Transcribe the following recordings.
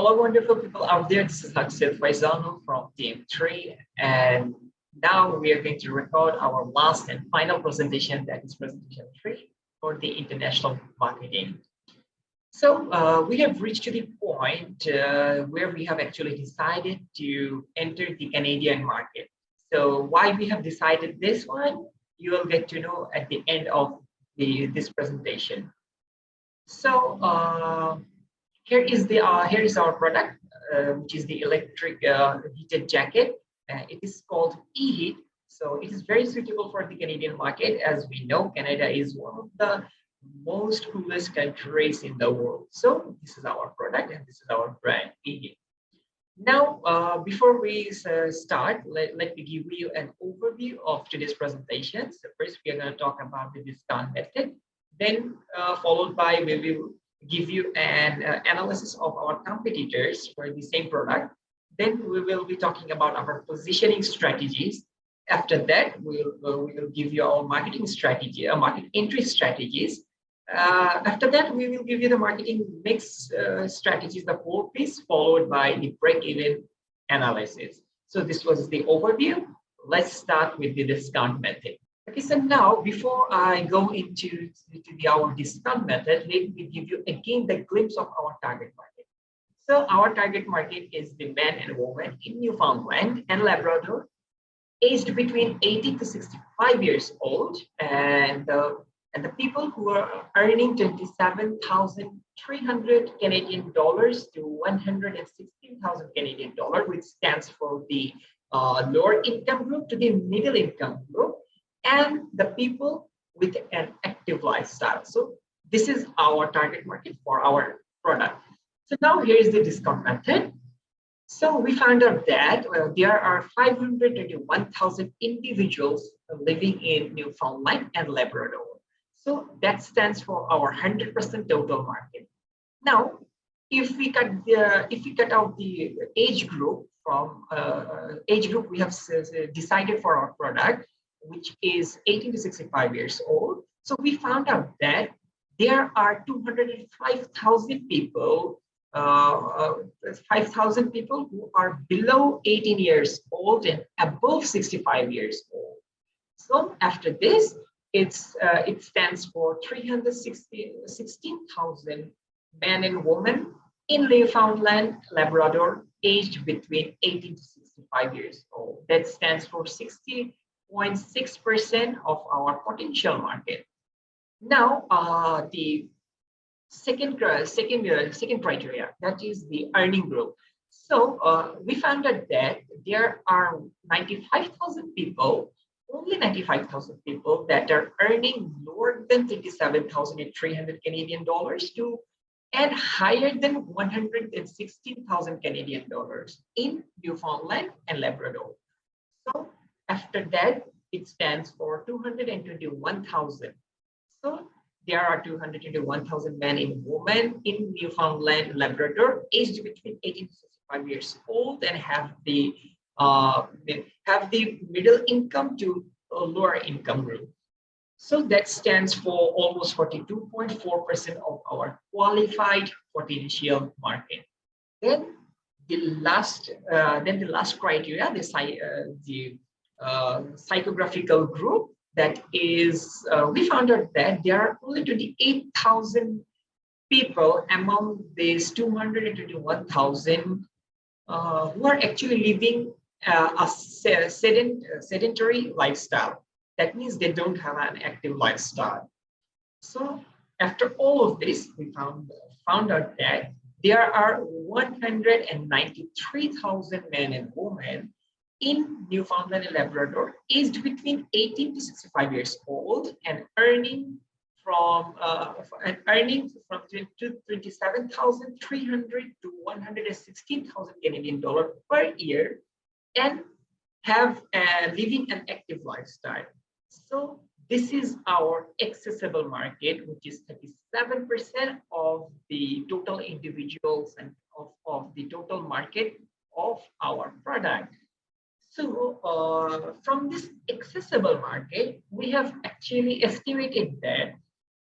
Hello, wonderful people out there. This is Akshay Faisano from Team 3, and now we are going to record our last and final presentation, that is presentation 3 for the international marketing. So we have reached to the point where we have actually decided to enter the Canadian market. So why we have decided this one, you will get to know at the end of this presentation. So here is our product, which is the electric heated jacket. It is called e-heat. So it is very suitable for the Canadian market. As we know, Canada is one of the most coolest countries in the world. So this is our product and this is our brand e-heat. Now, before we start, let me give you an overview of today's presentation. So first, we are going to talk about the discount method. Then followed by, we will give you an analysis of our competitors for the same product. Then we will be talking about our positioning strategies. After that, we will give you our marketing strategy, market entry strategies. After that, we will give you the marketing mix strategies, the whole piece, followed by the break-even analysis. So this was the overview. Let's start with the discount method. Okay, so now before I go into our discount method, let me give you again the glimpse of our target market. So our target market is the men and women in Newfoundland and Labrador, aged between 80 to 65 years old, and the people who are earning 27,300 Canadian dollars to 116,000 Canadian dollars, which stands for the lower income group to the middle income group, and the people with an active lifestyle. So this is our target market for our product. So now here is the discount method. So we found out that there are 521,000 individuals living in Newfoundland and Labrador. So that stands for our 100% total market. Now, if we cut out the age group from age group we have decided for our product, which is 18 to 65 years old. So we found out that there are 205,000 people, 5,000 people who are below 18 years old and above 65 years old. So after this, it stands for 316,000 men and women in Newfoundland, Labrador, aged between 18 to 65 years old. That stands for 60.6% of our potential market. Now, the second criteria, that is the earning group. So we found out that there are 95,000 people, only 95,000 people that are earning lower than 37,300 Canadian dollars to and higher than 116,000 Canadian dollars in Newfoundland and Labrador. So after that, it stands for 221,000. So there are 221,000 men and women in Newfoundland, Labrador, aged between 18 to 65 years old and have the middle income to lower income group. So that stands for almost 42.4% of our qualified potential market. Then the last criteria, the psychographical group, that is, we found out that there are only 28,000 people among these 221,000 who are actually living a sedentary lifestyle. That means they don't have an active lifestyle. So after all of this, we found out that there are 193,000 men and women in Newfoundland and Labrador, aged between 18 to 65 years old and earning from 27,300 to 116,000 Canadian dollars per year, and have living an active lifestyle. So this is our accessible market, which is 37% of the total individuals and of the total market of our product. So from this accessible market, we have actually estimated that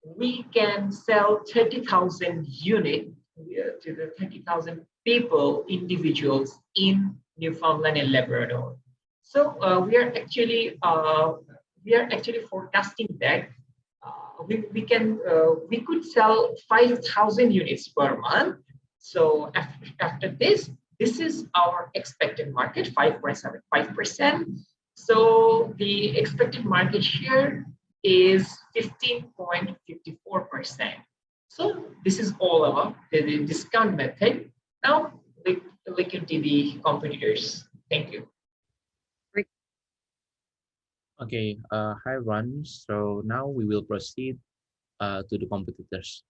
we can sell 30,000 units to the 30,000 people, individuals in Newfoundland and Labrador. So we are actually forecasting that we could sell 5,000 units per month. So after this is our expected market, 5.75%. So the expected market share is 15.54%. So this is all about the discount method. Now look into the competitors. Thank you. Okay, hi everyone. So now we will proceed to the competitors.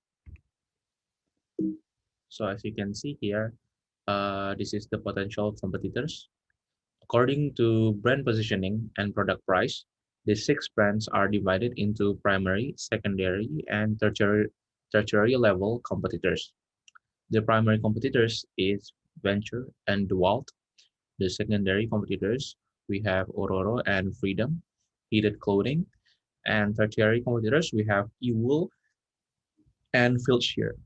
So as you can see here, this is the potential competitors. According to brand positioning and product price, the 6 brands are divided into primary, secondary, and tertiary level competitors. The primary competitors is Venture and DeWalt. The secondary competitors, we have Ororo and Freedom, Heated Clothing, and tertiary competitors, we have eWool and Filshire.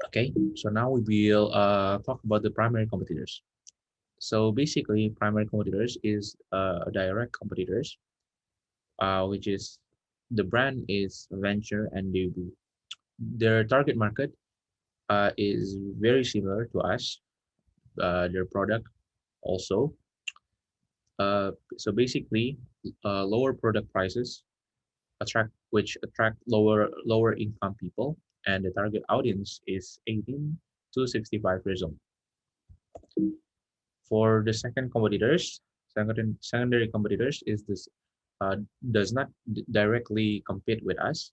Okay, so now we will talk about the primary competitors. So basically, primary competitors is direct competitors, which is the brand is Venture and Debut. Their target market is very similar to us. Their product also. So basically, lower product prices attract lower income people, and the target audience is 18 to 65 years old. For the secondary competitors is this does not directly compete with us.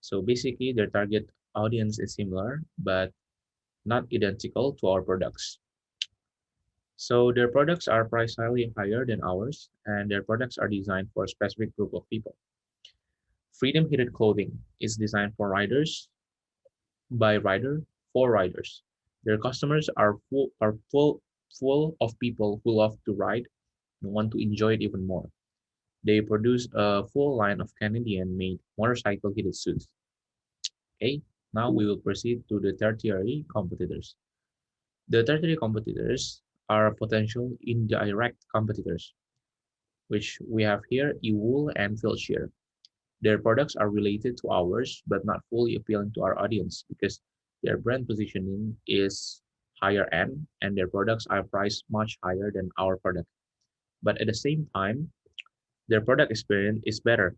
So basically, their target audience is similar, but not identical to our products. So their products are priced slightly higher than ours, and their products are designed for a specific group of people. Freedom Heated Clothing is designed for riders, by rider, for riders. Their customers are full of people who love to ride and want to enjoy it even more. They produce a full line of Canadian-made motorcycle heated suits. Okay, now we will proceed to the tertiary competitors. The tertiary competitors are potential indirect competitors, which we have here, eWool and Filshire. Their products are related to ours, but not fully appealing to our audience because their brand positioning is higher end and their products are priced much higher than our product. But at the same time, their product experience is better,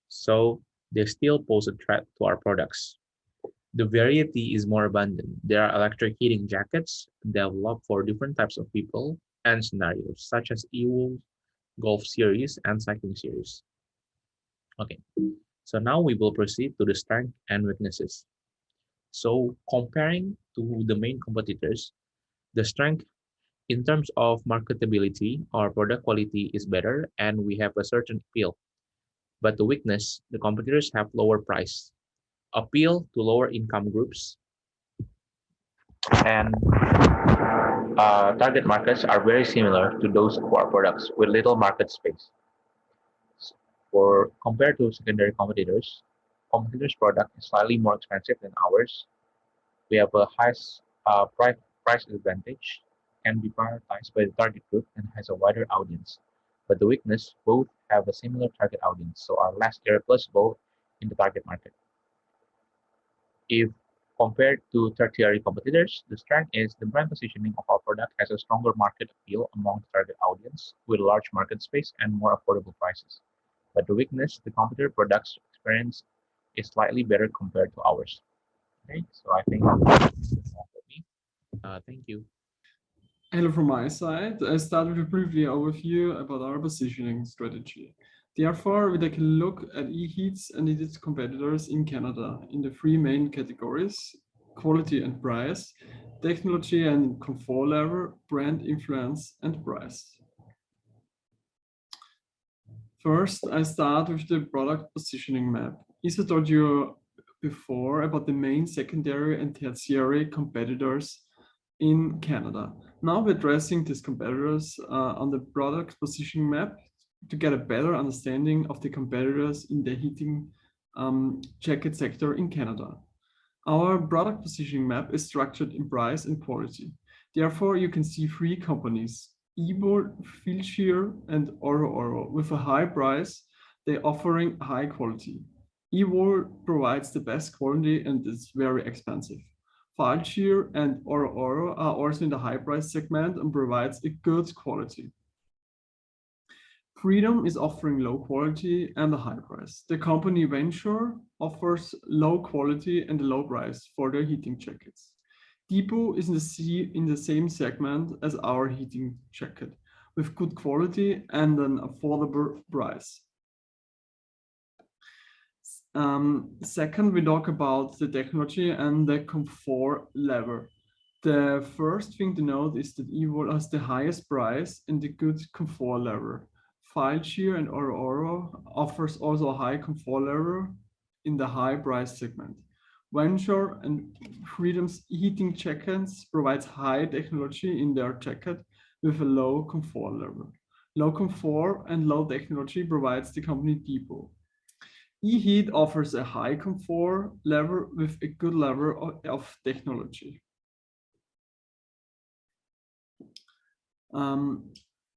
so they still pose a threat to our products. The variety is more abundant. There are electric heating jackets developed for different types of people and scenarios, such as eWool, Golf Series, and Cycling Series. Okay, so now we will proceed to the strength and weaknesses. So comparing to the main competitors, the strength in terms of marketability, our product quality is better and we have a certain appeal. But the weakness, the competitors have lower price, appeal to lower income groups, and target markets are very similar to those of our products with little market space. For compared to secondary competitors' product is slightly more expensive than ours. We have a high price advantage, can be prioritized by the target group, and has a wider audience. But the weakness, both have a similar target audience, so are less irreplaceable in the target market. If compared to tertiary competitors, the strength is the brand positioning of our product has a stronger market appeal among the target audience with large market space and more affordable prices. But the weakness, the competitor product's experience is slightly better compared to ours. Okay, so I think that's all for me. Thank you. Hello from my side. I start with a brief overview about our positioning strategy. Therefore, we take a look at eHeats and its competitors in Canada in the 3 main categories: quality and price, technology and comfort level, brand influence, and price. First, I start with the product positioning map. Isa told you before about the main secondary and tertiary competitors in Canada. Now we're addressing these competitors on the product positioning map to get a better understanding of the competitors in the heating jacket sector in Canada. Our product positioning map is structured in price and quality. Therefore, you can see three companies, Ebor, Filshire, and Oro Oro. With a high price, they're offering high quality. Ebor provides the best quality and is very expensive. Filshire and Oro Oro are also in the high price segment and provides a good quality. Freedom is offering low quality and a high price. The company Venture offers low quality and a low price for their heating jackets. Depot is in the same segment as our heating jacket, with good quality and an affordable price. Second, we talk about the technology and the comfort level. The first thing to note is that Evo has the highest price and the good comfort level. Fileshare and Oro Oro offers also a high comfort level in the high price segment. Venture and Freedom's heating jackets provides high technology in their jacket with a low comfort level. Low comfort and low technology provides the company Depot. eHeat offers a high comfort level with a good level of technology.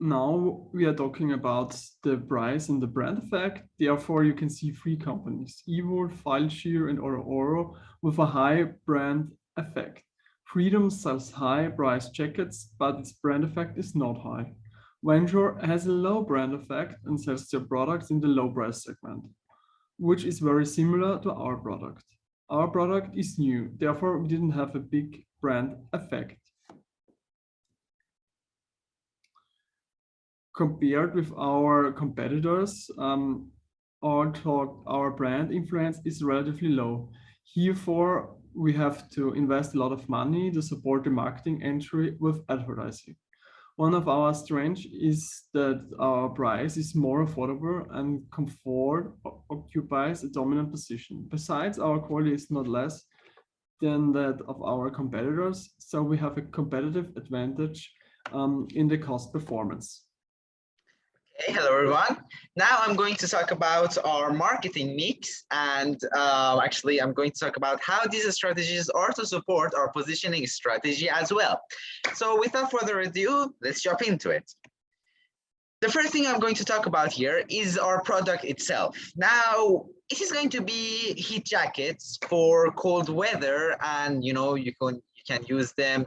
Now we are talking about the price and the brand effect. Therefore, you can see three companies, Evo, Fileshare, and Oro Oro, with a high brand effect. Freedom sells high price jackets, but its brand effect is not high. Venture has a low brand effect and sells their products in the low price segment, which is very similar to our product. Our product is new, therefore we didn't have a big brand effect. Compared with our competitors, our brand influence is relatively low. Therefore, we have to invest a lot of money to support the marketing entry with advertising. One of our strengths is that our price is more affordable and comfort occupies a dominant position. Besides, our quality is not less than that of our competitors, so we have a competitive advantage in the cost performance. Hey, hello everyone. Now I'm going to talk about our marketing mix, and actually I'm going to talk about how these strategies are to support our positioning strategy as well. So without further ado, let's jump into it. The first thing I'm going to talk about here is our product itself. Now, it is going to be heat jackets for cold weather, and you can use them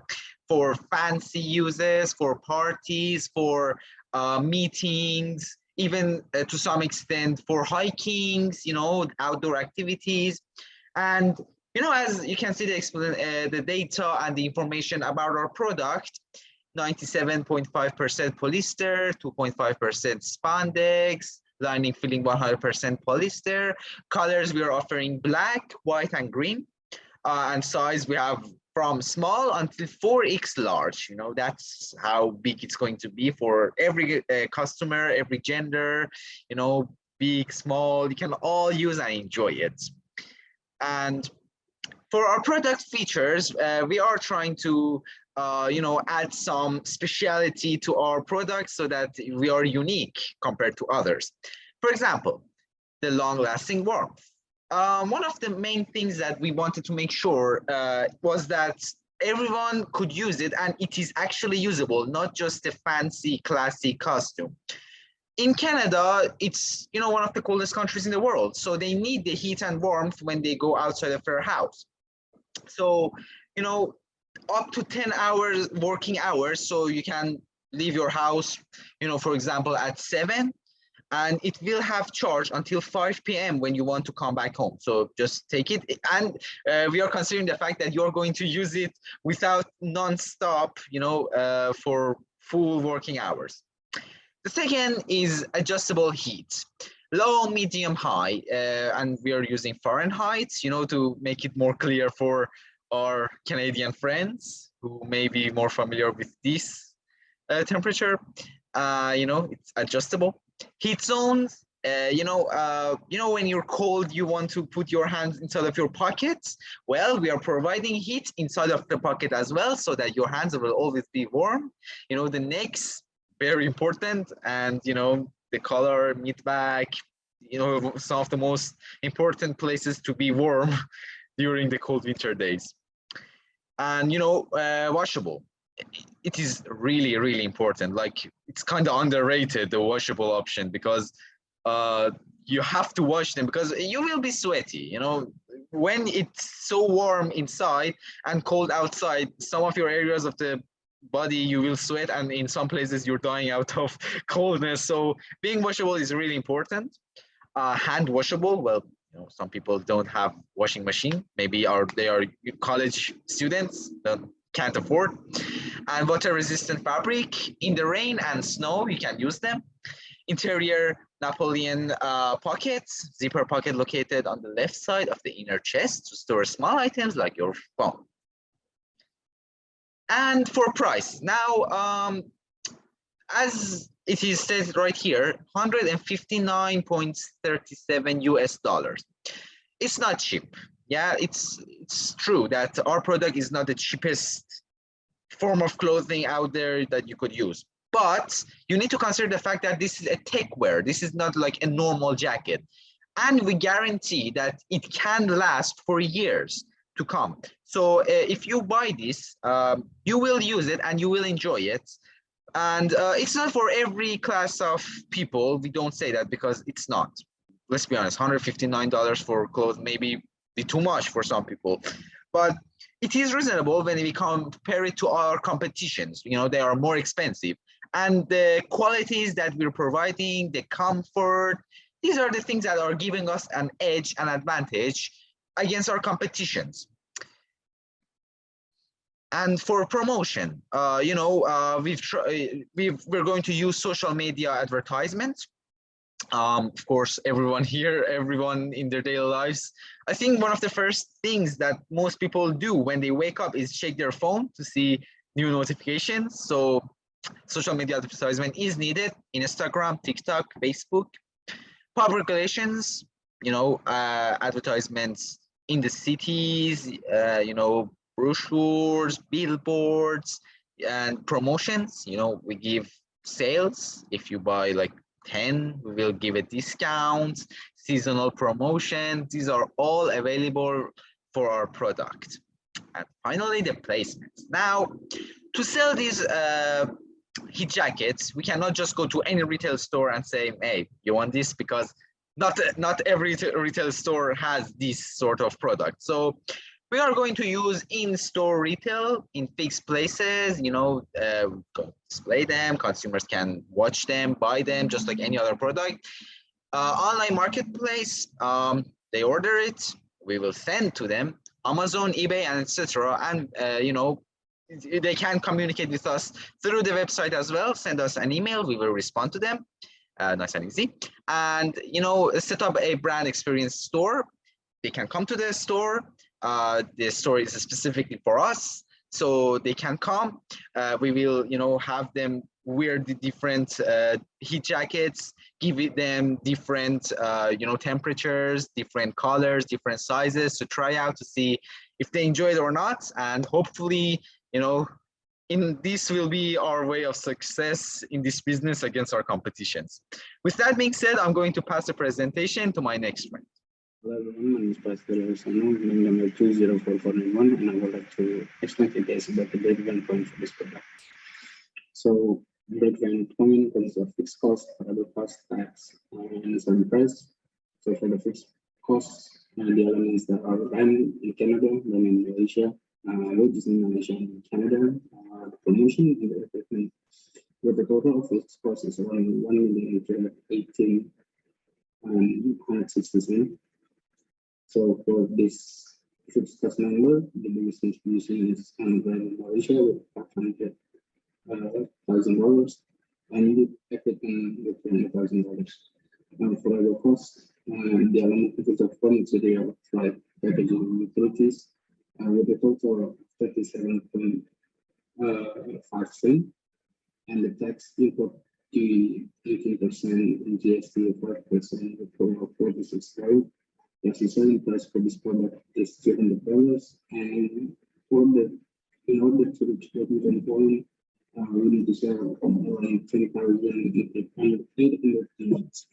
for fancy uses, for parties, for meetings, even to some extent for hikings, outdoor activities. And as you can see, the data and the information about our product: 97.5% polyester, 2.5% spandex, lining filling 100% polyester. Colors we are offering black, white, and green. And size we have from small until 4X large. That's how big it's going to be for every customer, every gender, big, small, you can all use and enjoy it. And for our product features, we are trying to add some speciality to our products so that we are unique compared to others. For example, the long-lasting warmth. One of the main things that we wanted to make sure was that everyone could use it and it is actually usable, not just a fancy, classy costume. In Canada, it's one of the coldest countries in the world, so they need the heat and warmth when they go outside of their house. So, up to 10 hours working hours, so you can leave your house, for example, at 7. And it will have charge until 5 p.m. when you want to come back home. So just take it. And we are considering the fact that you're going to use it without non-stop, for full working hours. The second is adjustable heat. Low, medium, high. And we are using Fahrenheit, to make it more clear for our Canadian friends who may be more familiar with this temperature. It's adjustable. Heat zones, when you're cold, you want to put your hands inside of your pockets. Well, we are providing heat inside of the pocket as well, so that your hands will always be warm. The necks, very important, and the collar, mid back, some of the most important places to be warm. during the cold winter days. And washable. It is really, really important. Like, it's kind of underrated, the washable option, because you have to wash them because you will be sweaty. When it's so warm inside and cold outside, some of your areas of the body you will sweat, and in some places you're dying out of coldness. So being washable is really important. Hand washable, well, some people don't have washing machine. Maybe they are college students that can't afford. And water resistant fabric. In the rain and snow, you can use them. Interior Napoleon pockets, zipper pocket located on the left side of the inner chest to store small items like your phone. And for price, now, as it is said right here, $159.37 US. It's not cheap. Yeah, it's true that our product is not the cheapest form of clothing out there that you could use. But you need to consider the fact that this is a tech wear. This is not like a normal jacket. And we guarantee that it can last for years to come. So if you buy this, you will use it and you will enjoy it. And it's not for every class of people. We don't say that because it's not. Let's be honest, $159 for clothes maybe be too much for some people. But it is reasonable when we compare it to our competitions. They are more expensive. And the qualities that we're providing, the comfort, these are the things that are giving us an edge, an advantage against our competitions. And for promotion, we're going to use social media advertisements. Of course, everyone in their daily lives, I think one of the first things that most people do when they wake up is check their phone to see new notifications. So social media advertisement is needed in Instagram, TikTok, Facebook. Public relations, advertisements in the cities, brochures, billboards, and promotions. We give sales. If you buy like 10, we will give a discount. Seasonal promotion. These are all available for our product. And finally, the placements. Now, to sell these heat jackets, we cannot just go to any retail store and say, hey, you want this? Because not every retail store has this sort of product. So we are going to use in-store retail in fixed places, display them, consumers can watch them, buy them, just like any other product. Online marketplace, they order it, we will send to them, Amazon, eBay, and etc. And, they can communicate with us through the website as well. Send us an email, we will respond to them. Nice and easy. And, set up a brand experience store. They can come to the store. The store is specifically for us, so they can come. We will, have them wear the different heat jackets, give them different, temperatures, different colors, different sizes to try out to see if they enjoy it or not. And hopefully, in this will be our way of success in this business against our competitions. With that being said, I'm going to pass the presentation to my next friend. Hello everyone, my name is Pascal Arsano, ring number 204491, and I would like to explain to you guys about the break-even point for this product. So, break-even point consists of fixed cost, variable cost, tax, and selling price. So, for the fixed costs, the elements that are run in Canada, run in Malaysia, wages in Malaysia and Canada, the promotion and the equipment, with the total of fixed costs is around 1,818,167. So for this fixed cost number, the biggest contribution is in Malaysia with $500,000 and the equipment with $200,000. For other costs, the element of raw material like packaging and utilities with a total of 37.5 cents, and the tax import duty 18% and GST 5% with total of 46. Yes, the selling price for this product is $300, and in order to reach the break-even point, we need to sell around 20,800 units.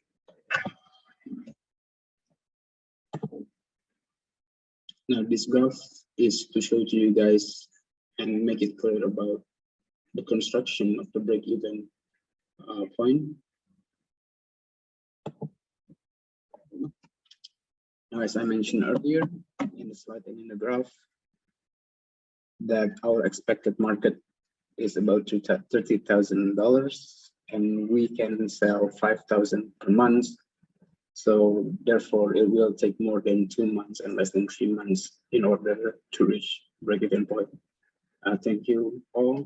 Now, this graph is to show to you guys and make it clear about the construction of the break-even point. Now, as I mentioned earlier in the slide and in the graph, that our expected market is about $30,000, and we can sell 5,000 per month. So therefore, it will take more than 2 months and less than 3 months in order to reach break-even point. Thank you all.